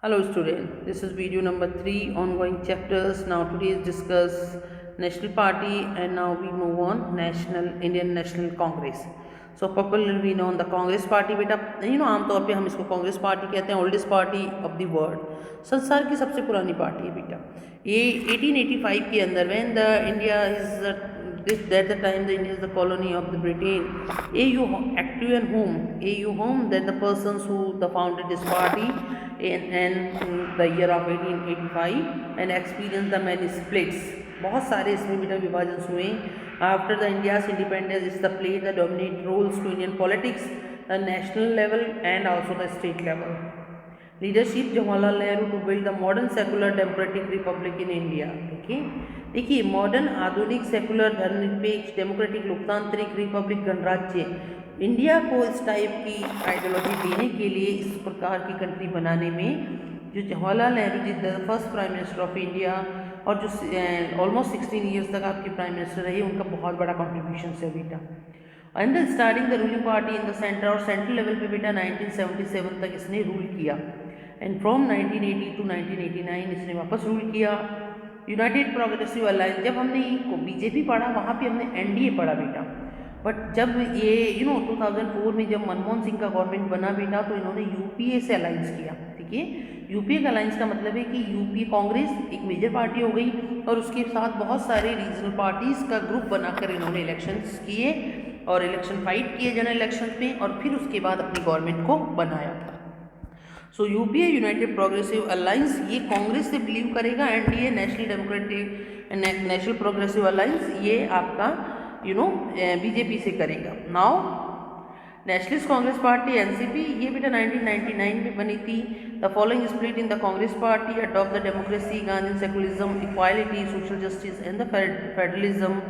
Hello student, this is video number 3 ongoing chapters. Now today is discuss National Party and now we move on Indian National Congress. So popularly known the Congress Party बेटा आमतौर पे हम इसको Congress party कहते हैं, oldest party of the world, संसार की सबसे पुरानी पार्टी है बेटा। ये 1885 के अंदर when the India is at the time the India is the colony of the Britain, AU active and home that the persons who the founded this party in the year of 1885 and experienced the many splits, बहुत सारे इसमें बेटा विभाजन हुए। After the India's independence is the play the dominate roles to Indian politics the national level and also the state level. Leadership Jawaharlal Nehru to build the modern secular democratic republic in India. देखिए modern आधुनिक secular धर्मनिरपेक्ष democratic लोकतांत्रिक republic गणराज्य India को इस type की ideology देने के लिए, इस प्रकार की कंट्री बनाने में जो Jawaharlal Nehru ji the first prime minister of India और जो ऑलमोस्ट 16 ईयर्स तक आपके प्राइम मिनिस्टर रहे, उनका बहुत बड़ा कॉन्ट्रीब्यूशन है बेटा। And starting the ruling party in the centre, और सेंट्रल लेवल पे बेटा 1977 तक इसने रूल किया एंड फ्रॉम 1980 टू 1989 इसने वापस रूल किया। यूनाइटेड प्रोग्रेसिव अलायंस, जब हमने बीजेपी पढ़ा वहाँ पे हमने एनडीए पढ़ा बेटा, बट जब ये 2004 में जब मनमोहन सिंह का गवर्नमेंट बना बेटा, तो इन्होंने यूपीए से अलायंस किया। ठीक है, यूपीए का अलायंस का मतलब है कि यूपीए कांग्रेस एक मेजर पार्टी हो गई और उसके साथ बहुत सारे रीजनल पार्टीज़ का ग्रुप बनाकर इन्होंने इलेक्शंस किए और इलेक्शन फाइट किए जनरल इलेक्शन में, और फिर उसके बाद अपनी गवर्नमेंट को बनाया। सो यूपीए यूनाइटेड प्रोग्रेसिव अलायंस ये कांग्रेस से बिलीव करेगा, NDA national democratic national progressive alliance ये आपका बीजेपी से करेगा। Now nationalist Congress party NCP ये बेटा 1999 में बनी थी। The following split in the Congress party adopt the democracy, Gandhi secularism, equality, social justice and the federalism,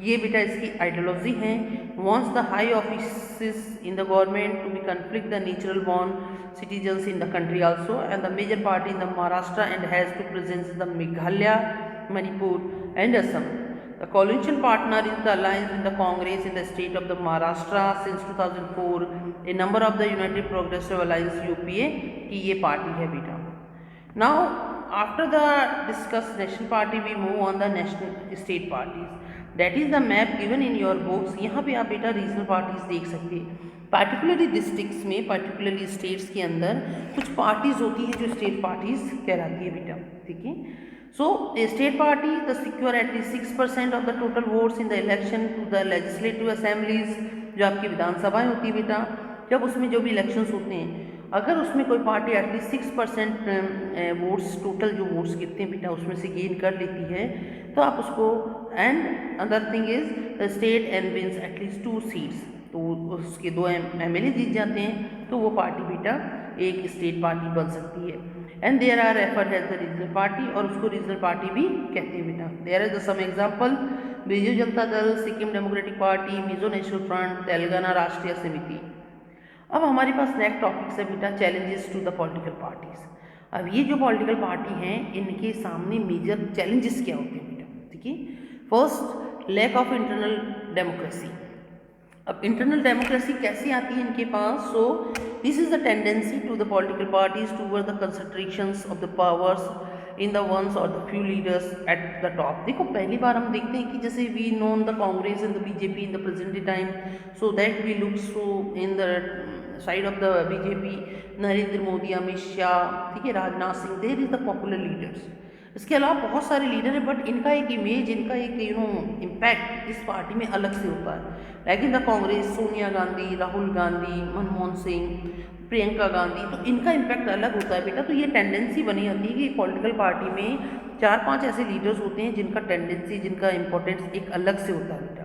ये बेटा इसकी आइडियोलॉजी है। Wants the high office in the government to be conflict the natural born citizens in the country also, and the major party in the Maharashtra and has to presence the Meghalaya, Manipur and Assam. The coalition partner is the alliance with the Congress in the state of the Maharashtra since 2004. A number of the United Progressive Alliance UPA की ये party है बेटा। Now after the discuss national party we move on the national state parties. That is the map given in your books। यहाँ पे आप बेटा regional parties देख सकते हैं। पार्टिकुलरली डिस्ट्रिक्ट्स में, पार्टिकुलरली स्टेट्स के अंदर कुछ पार्टीज होती हैं जो स्टेट पार्टीज कहलाती है बेटा। ठीक है, so state party the secure at least 6% of the total votes in the election to the legislative assemblies, जो आपकी विधानसभाएं होती है बेटा, जब उसमें जो भी इलेक्शंस होते हैं, अगर उसमें कोई पार्टी एटलीस्ट 6% वोट्स टोटल जो वोट्स गिरते हैं बेटा उसमें से गेन कर लेती है, तो आप उसको, and other thing is the state and wins at least 2 seats, तो उसके 2 एमएलए जीत जाते हैं, तो वो पार्टी बेटा एक स्टेट पार्टी बन सकती है। And there are referred as the regional party, और उसको रीजनल पार्टी भी कहते हैं बेटा। There is the some example, Biju Janata Dal, Sikkim Democratic Party, Mizo National Front, Telangana Rashtriya Samiti. अब हमारे पास नेक्स्ट टॉपिक है बेटा challenges to the political parties. अब ये जो पॉलिटिकल पार्टी हैं इनके सामने मेजर चैलेंजेस क्या होते हैं बेटा। ठीक है, first lack of internal democracy. अब इंटरनल डेमोक्रेसी कैसे आती है इनके पास? So this is the tendency to the political parties toward the concentrations of the powers in the ones और the few leaders at the top. देखो पहली बार हम देखते हैं कि जैसे we known the Congress and the BJP in the present time, so that we look so in the side of the BJP Narendra Modi, Amit Shah, ठीक है, Rajnath Singh, there is the popular leaders. इसके अलावा बहुत सारे लीडर हैं, बट इनका एक इमेज, इनका एक इम्पैक्ट इस पार्टी में अलग से होता है। लेकिन द कांग्रेस, सोनिया गांधी, राहुल गांधी, मनमोहन सिंह, प्रियंका गांधी, तो इनका इम्पैक्ट अलग होता है बेटा। तो ये टेंडेंसी बनी होती है कि पॉलिटिकल पार्टी में 4-5 ऐसे लीडर्स होते हैं जिनका टेंडेंसी, जिनका इंपॉर्टेंस एक अलग से होता है बेटा।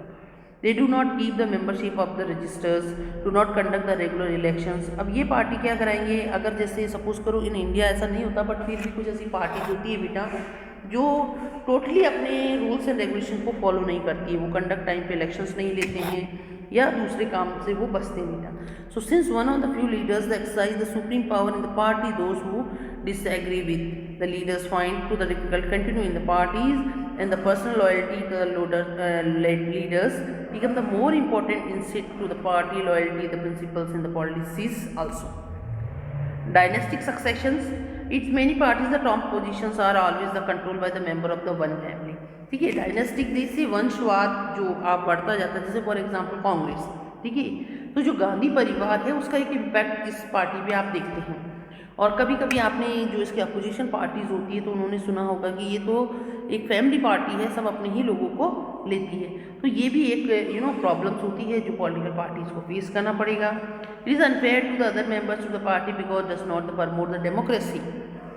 They do not keep the membership of the registers, do not conduct the regular elections. अब ये पार्टी क्या कराएंगे, अगर जैसे सपोज करो इन इंडिया ऐसा नहीं होता, बट फिर भी कुछ ऐसी पार्टीज होती है बेटा जो टोटली अपने रूल्स एंड रेगुलेशन को फॉलो नहीं करती है, वो कंडक्ट टाइम पे इलेक्शंस नहीं लेते हैं या दूसरे काम से वो बचते हैं बेटा। So since one of the few leaders the exercise the supreme power in the party, those who disagree with the leaders find to the difficult continue in the parties, and the personal loyalty to the leaders become the more important instead to the party loyalty, the principles and the policies also. Dynastic successions, it's many parties the top positions are always the control by the member of the one family. ठीक है, dynastic जैसे वंशवाद जो आप बढ़ता जाता है, जैसे फॉर एग्जाम्पल कांग्रेस, ठीक है, तो जो गांधी परिवार है उसका एक इम्पैक्ट इस पार्टी पे आप देखते हैं। और कभी कभी आपने जो इसकी अपोजिशन पार्टीज होती है तो उन्होंने सुना होगा कि ये तो एक फैमिली पार्टी है, सब अपने ही लोगों को लेती है। तो ये भी एक प्रॉब्लम्स होती है जो पॉलिटिकल पार्टीज को फेस करना पड़ेगा। It is unfair to the other members to the party because does not promote the democracy.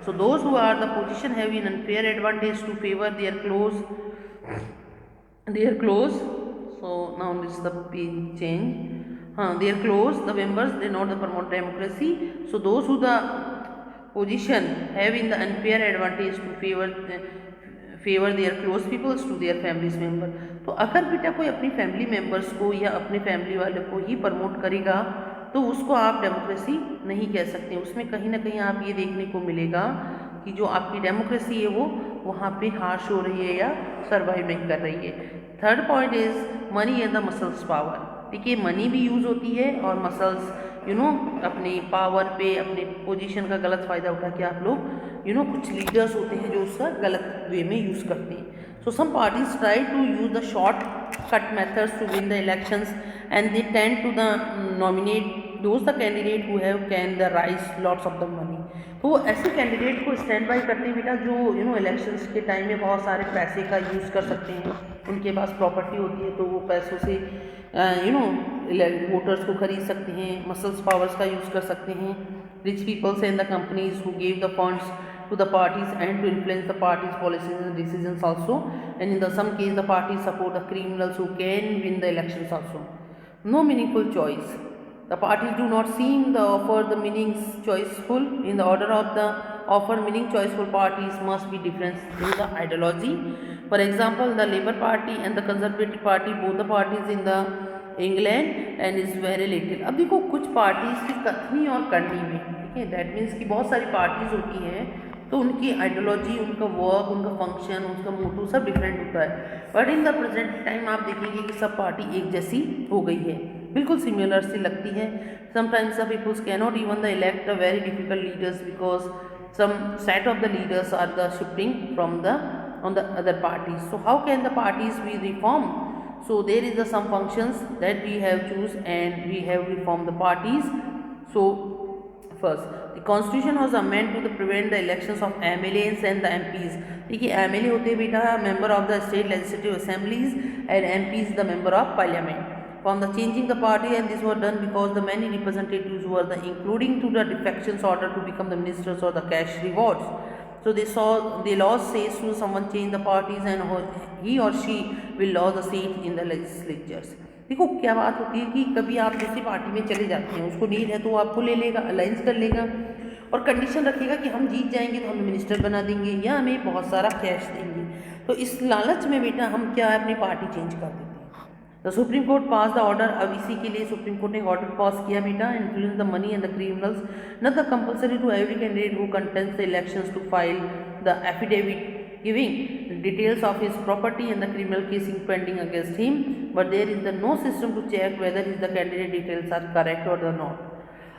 So those who are the position have an unfair advantage to favor their close. So now this is the page change. Their close, the members, they not the promote democracy. So those who the position have in the unfair advantage to favor their close peoples to their families member. तो अगर बेटा कोई अपनी family members को या अपने family वाले को ही प्रमोट करेगा तो उसको आप डेमोक्रेसी नहीं कह सकते। उसमें कहीं ना कहीं आप ये देखने को मिलेगा कि जो आपकी डेमोक्रेसी है वो वहाँ पे हार्श हो रही है या सर्वाइव नहीं कर रही है। Third point is money and the muscles power. देखिए, मनी भी यूज़ होती है और मसल्स अपने पावर पे, अपने पोजीशन का गलत फ़ायदा उठा के आप लोग कुछ लीडर्स होते हैं जो उसका गलत वे में यूज़ करते हैं। So some parties try to use the short-cut methods to win the elections, and they tend to nominate those the candidate who can raise lots of the money. तो वो ऐसे कैंडिडेट को स्टैंड बाई करते हैं बेटा जो elections के time में बहुत सारे पैसे का यूज़ कर सकते हैं। उनके पास प्रॉपर्टी होती है तो वो पैसों से वोटर्स को खरीद सकते हैं, मसल्स पावर्स का यूज़ कर सकते हैं। Rich peoples and the companies who give the funds to the parties and to influence the party's policies and decisions also, and in some case the parties support the criminals who can win the elections also. No meaningful choice. The parties do not seem to offer the meanings choiceful. In the order of the offer meaning choiceful parties must be different in the ideology. For example, the Labour Party and the Conservative Party, both the parties in the England and is very little. अब देखो कुछ parties की कथनी और करनी में, ठीक है, दैट मीन्स कि बहुत सारी पार्टीज़ होती हैं तो उनकी आइडियोलॉजी, उनका वर्क, उनका फंक्शन, उनका मोटो सब डिफरेंट होता है। But in the present time आप देखेंगे कि सब पार्टी एक जैसी हो गई है, बिल्कुल सिमिलर सी लगती है। Sometimes the peoples can not even the elect a very difficult leaders because some set of the leaders are the shifting from on the other parties. So how can the parties be reformed? So there is some functions that we have choose and we have reformed the parties. So first, the constitution was amended to prevent the elections of MLAs and the MPs. देखिए, MLA होते हैं बेटा member of the state legislative assemblies and MPs the member of parliament. From the changing the party, and this was done because the many representatives were the including to the defections order to become the ministers or the cash rewards. So they saw the law says to someone change the parties and he or she will lose a seat in the legislatures. देखो क्या बात होती है कि कभी आप दूसरी party में चले जाते हैं, उसको नीड है तो वो आपको ले लेगा, अलायंस कर लेगा और कंडीशन रखेगा कि हम जीत जाएंगे तो हमें मिनिस्टर बना देंगे या हमें बहुत सारा कैश देंगे। तो इस लालच में बेटा हम क्या है अपनी पार्टी चेंज कर देते हैं। The Supreme Court pass the order. अब इसी के लिए सुप्रीम कोर्ट ने ऑर्डर पास किया बेटा, influence the money and the criminals not the compulsory to every candidate who contest the elections to file the affidavit giving details of his property and the criminal casing pending against him, but there is no system to check whether the candidate details are correct or not.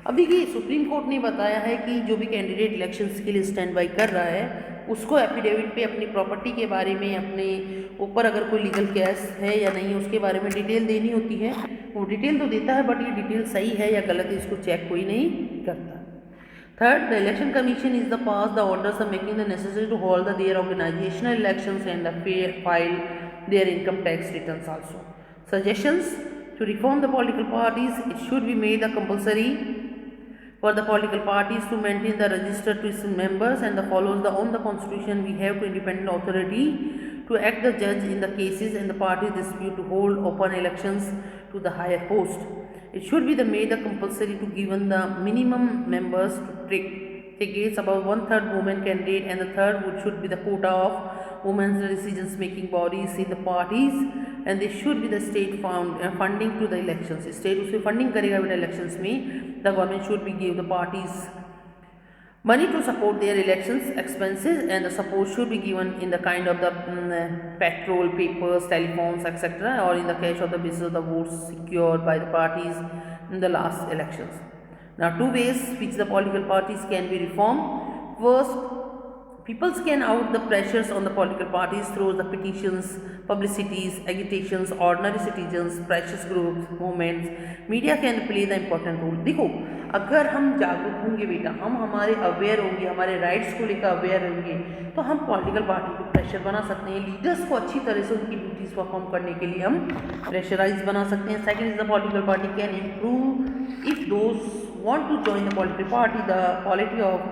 अभी की supreme Court ने बताया है कि जो भी candidate elections के लिए स्टैंड बाई कर रहा है उसको एफिडेविट पे अपनी प्रॉपर्टी के बारे में, अपने ऊपर अगर कोई लीगल केस है या नहीं उसके बारे में डिटेल देनी होती है। वो डिटेल तो देता है बट ये डिटेल सही है या गलत है इसको चेक कोई नहीं करता। Third, the election commission is the pass the orders of making the necessary to hold their organizational elections and file their income tax returns also. Suggestions to reform the political parties: it should be made the compulsory for the political parties to maintain the register to its members and follows on the constitution. We have to independent authority to act the judge in the cases and the parties dispute to hold open elections to the higher post. It should be made compulsory to given the minimum members to take about 1/3 women candidate and the third should be the quota of women's decisions making bodies in the parties and they should be the state funding to the elections. State उससे funding करेगा बेटा elections में। The government should be give the parties money to support their elections expenses and the support should be given in the kind of the petrol, papers, telephones, etc. or in the cash of the basis of the votes secured by the parties in the last elections. Now, two ways which the political parties can be reformed. First, people scan out the pressures on the political parties through the petitions, publicities, agitations, ordinary citizens, precious groups, movements. Media can play the important role. देखो, अगर हम जागरूक होंगे बेटा, हम हमारे aware होंगे, हमारे राइट्स को लेकर अवेयर होंगे, तो हम पॉलिटिकल पार्टी को प्रेशर बना सकते हैं, लीडर्स को अच्छी तरह से उनकी ड्यूटीज़ परफॉर्म करने के लिए हम प्रेशराइज बना सकते हैं. Second is the political party can improve if those want to join the political party. The quality of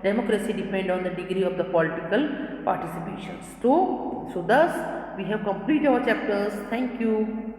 democracy depend on the degree of the political participation. So thus we have completed our chapters. Thank you.